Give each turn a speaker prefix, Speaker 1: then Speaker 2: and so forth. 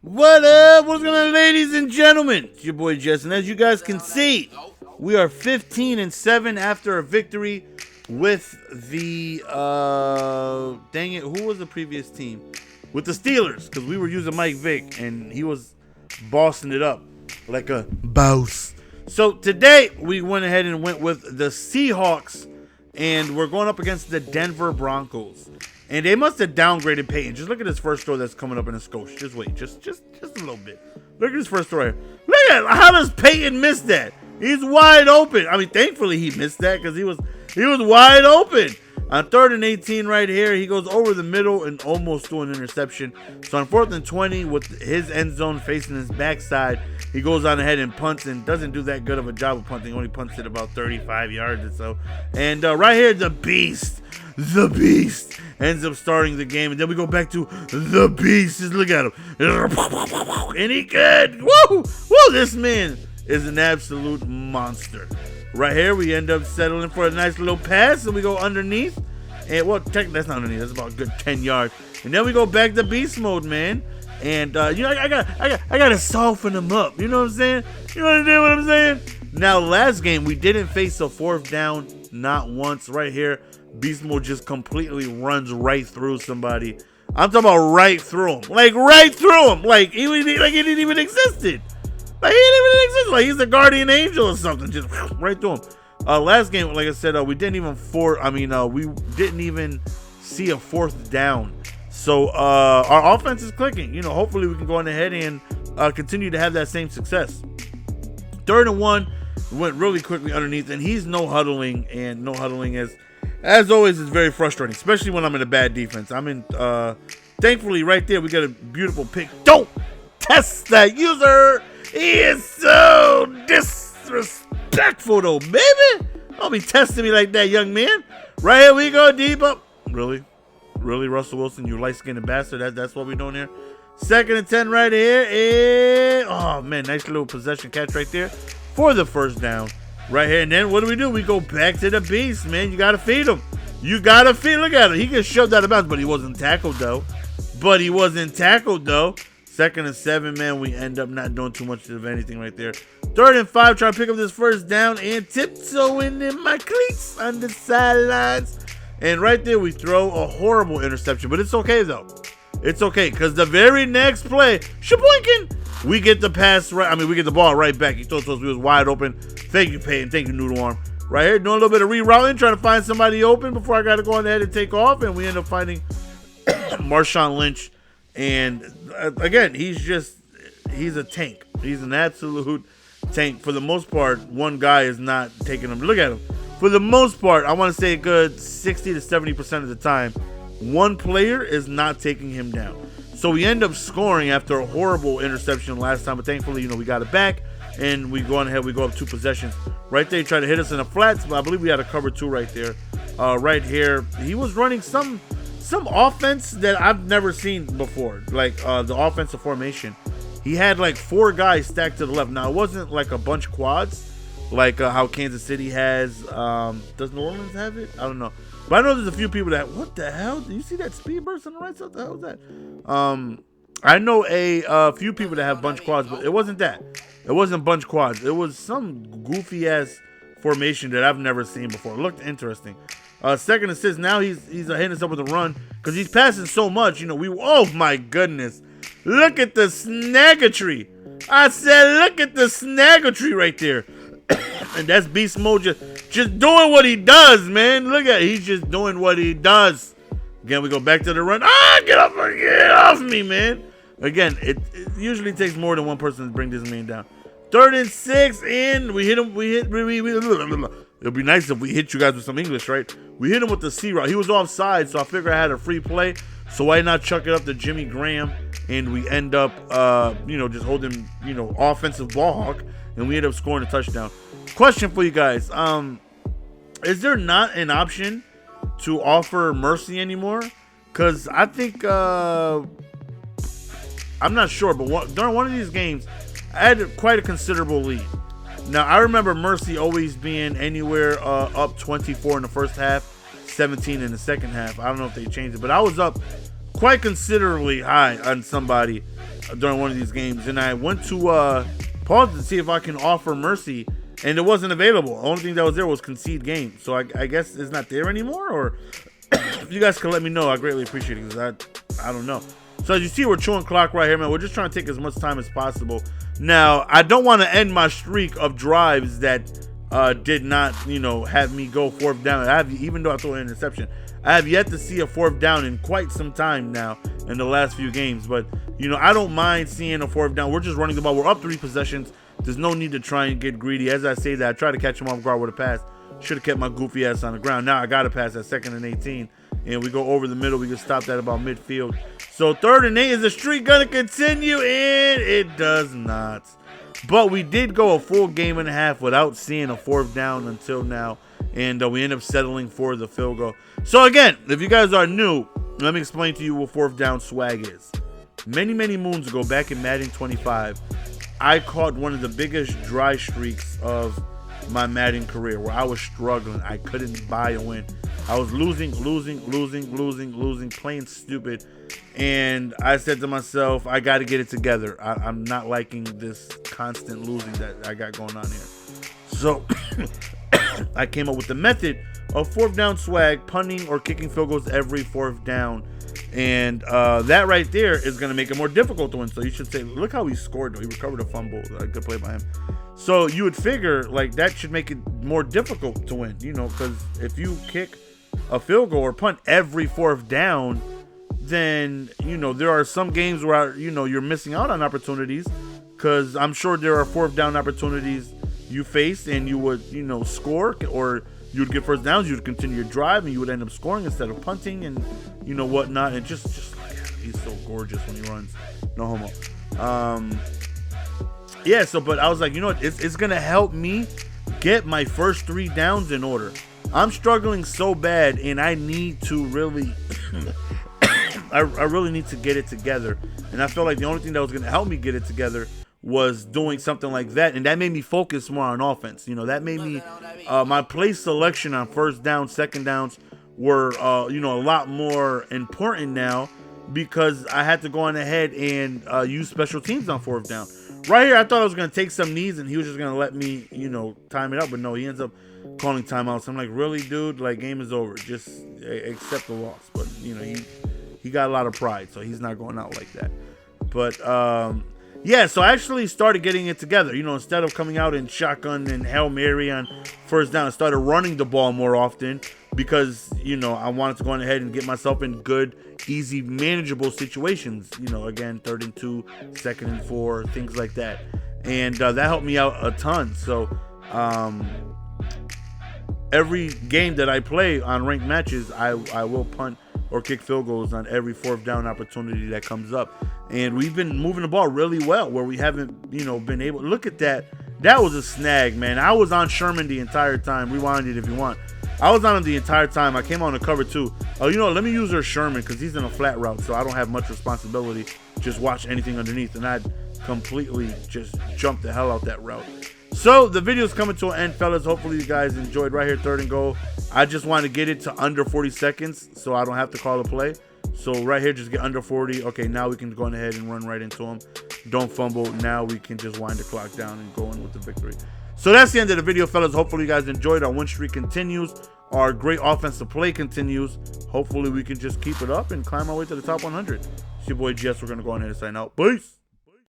Speaker 1: What up? What's going on, ladies and gentlemen? It's your boy Jess, and as you guys can see, we are 15-7 after a victory with the dang it, who was the previous team? With the Steelers, because we were using Mike Vick and he was bossing it up like a boss. So today we went ahead and went with the Seahawks, and we're going up against the Denver Broncos. And they must have downgraded Peyton. Just look at his first throw that's coming up in a scope. Just wait, just a little bit. Look at his first throw here. Look at how does Peyton miss that? He's wide open. I mean, thankfully he missed that because he was wide open. On 3rd and 18 right here, he goes over the middle and almost threw an interception. So on 4th and 20 with his end zone facing his backside, he goes on ahead and punts and doesn't do that good of a job of punting. Only punts it about 35 yards or so. And right here, the beast ends up starting the game. And then we go back to the beast. Just look at him. And he good. Woo! Woo! This man is an absolute monster. Right here, we end up settling for a nice little pass, and we go underneath. And well, that's not underneath. That's about a good 10 yards. And then we go back to beast mode, man. And you know, I gotta soften him up. You know what I'm saying? You understand what I'm saying? Now, last game we didn't face a 4th down, not once. Right here, beast mode just completely runs right through somebody. I'm talking about right through him, like right through him, like he didn't even existed. Like, he didn't even exist. Like, he's a guardian angel or something. Just right through him. Last game, like I said, we didn't even we didn't even see a 4th down. So our offense is clicking. You know, hopefully we can go on ahead and continue to have that same success. 3rd and 1 went really quickly underneath, and he's no huddling, and no huddling as always is very frustrating, especially when I'm in a bad defense. Thankfully right there we got a beautiful pick. Don't test that user. He is so disrespectful, though, baby. Don't be testing me like that, young man. Right here we go, deep up. Really, Russell Wilson, you light-skinned bastard. That's what we're doing here. 2nd and 10 right here. And, oh, man, nice little possession catch right there for the 1st down. Right here. And then what do? We go back to the beast, man. You got to feed him. Look at him. He gets shoved out of bounds, but he wasn't tackled, though. 2nd and 7, man, we end up not doing too much of anything right there. 3rd and 5, trying to pick up this 1st down and tiptoeing in my cleats on the sidelines. And right there, we throw a horrible interception, but it's okay, though. It's okay, because the very next play, shaboinkin, we get the pass right. We get the ball right back. He throws to us. We was wide open. Thank you, Peyton. Thank you, Noodle Arm. Right here, doing a little bit of rerouting, trying to find somebody open before I got to go on ahead and take off. And we end up finding Marshawn Lynch. And again, he's a tank. He's an absolute tank. For the most part, one guy is not taking him. Look at him. For the most part, I want to say a good 60 to 70% of the time, one player is not taking him down. So we end up scoring after a horrible interception last time, but thankfully, we got it back, and we go on ahead. We go up 2 possessions. Right there, he tried to hit us in the flats, but I believe we had a cover 2 right there. Right here, he was running some offense that I've never seen before, like the offensive formation. He had like 4 guys stacked to the left. Now, it wasn't like a bunch quads like how Kansas City has. Does New Orleans have it? I don't know. But I know there's a few people that, what the hell? Do you see that speed burst on the right side? What the hell is that? I know a few people that have bunch quads, but it wasn't that. It wasn't bunch quads. It was some goofy-ass formation that I've never seen before. It looked interesting. 2nd assist. Now he's hitting us up with a run because he's passing so much. Oh my goodness, look at the snaggatry. I said, look at the snaggatry right there. And that's beast mode, just doing what he does, man. Look at it. He's just doing what he does. Again, we go back to the run. Get off me, man. Again, it usually takes more than one person to bring this man down. 3rd and 6, and we hit him. It'll be nice if we hit you guys with some English, right? We hit him with the C route. He was offside, so I figured I had a free play. So why not chuck it up to Jimmy Graham? And we end up, just holding, offensive ball hawk, and we end up scoring a touchdown. Question for you guys: is there not an option to offer mercy anymore? Because I think I'm not sure, but during one of these games, I had quite a considerable lead. Now, I remember mercy always being anywhere up 24 in the first half, 17 in the second half. I don't know if they changed it, but I was up quite considerably high on somebody during one of these games, and I went to pause to see if I can offer mercy, and it wasn't available. The only thing that was there was concede game. So I guess it's not there anymore, or if you guys can let me know, I greatly appreciate it, because I don't know. So as you see, we're chewing clock right here, man. We're just trying to take as much time as possible. Now, I don't want to end my streak of drives that did not, have me go fourth down. Even though I threw an interception, I have yet to see a fourth down in quite some time now in the last few games. But, I don't mind seeing a fourth down. We're just running the ball. We're up 3 possessions. There's no need to try and get greedy. As I say that, I try to catch him off guard with a pass. Should have kept my goofy ass on the ground. Now I got to pass at 2nd and 18. And we go over the middle. We can stop that about midfield. So 3rd and 8. Is the streak going to continue? And it does not. But we did go a full game and a half without seeing a fourth down until now. And we end up settling for the field goal. So again, if you guys are new, let me explain to you what fourth down swag is. Many, many moons ago, back in Madden 25, I caught one of the biggest dry streaks of my Madden career, where I was struggling. I couldn't buy a win. I was losing, playing stupid. And I said to myself, I got to get it together. I'm not liking this constant losing that I got going on here. So I came up with the method of fourth down swag, punting or kicking field goals every fourth down. And that right there is going to make it more difficult to win. So you should say, look how he scored, though. He recovered a fumble. Good play by him. So you would figure, like, that should make it more difficult to win, because if you kick a field goal or punt every fourth down, then, there are some games where, you're missing out on opportunities, because I'm sure there are fourth down opportunities you faced and you would, score, or you would get first downs, you would continue your drive, and you would end up scoring instead of punting and, whatnot. And just like, he's so gorgeous when he runs. No homo. Yeah, so, but I was like, it's going to help me get my first 3 downs in order. I'm struggling so bad, and I need to really, I really need to get it together. And I felt like the only thing that was going to help me get it together was doing something like that. And that made me focus more on offense. That made me, my play selection on first down, second downs were, a lot more important now, because I had to go on ahead and use special teams on fourth down. Right here, I thought I was going to take some knees and he was just going to let me, time it up. But no, he ends up calling timeouts. I'm like, really, dude? Like, game is over. Just accept the loss. But, he got a lot of pride, so he's not going out like that. But, yeah, so I actually started getting it together. Instead of coming out in shotgun and Hail Mary on first down, I started running the ball more often because, I wanted to go on ahead and get myself in good, easy, manageable situations. Again, 3rd and 2, 2nd and 4, things like that. And that helped me out a ton. So every game that I play on ranked matches, I will punt or kick field goals on every fourth down opportunity that comes up. And we've been moving the ball really well, where we haven't, been able. Look at that. That was a snag, man. I was on Sherman the entire time. Rewind it if you want. I was on him the entire time. I came on the cover too. Oh, let me use our Sherman, because he's in a flat route, so I don't have much responsibility. Just watch anything underneath, and I'd completely just jump the hell out that route. So the video's coming to an end, fellas. Hopefully you guys enjoyed. Right here, 3rd and goal. I just want to get it to under 40 seconds so I don't have to call a play. So right here, just get under 40. Okay, now we can go on ahead and run right into him. Don't fumble. Now we can just wind the clock down and go in with the victory. So that's the end of the video, fellas. Hopefully you guys enjoyed. Our win streak continues. Our great offensive play continues. Hopefully we can just keep it up and climb our way to the top 100. It's your boy GS. We're going to go on ahead and sign out. Peace.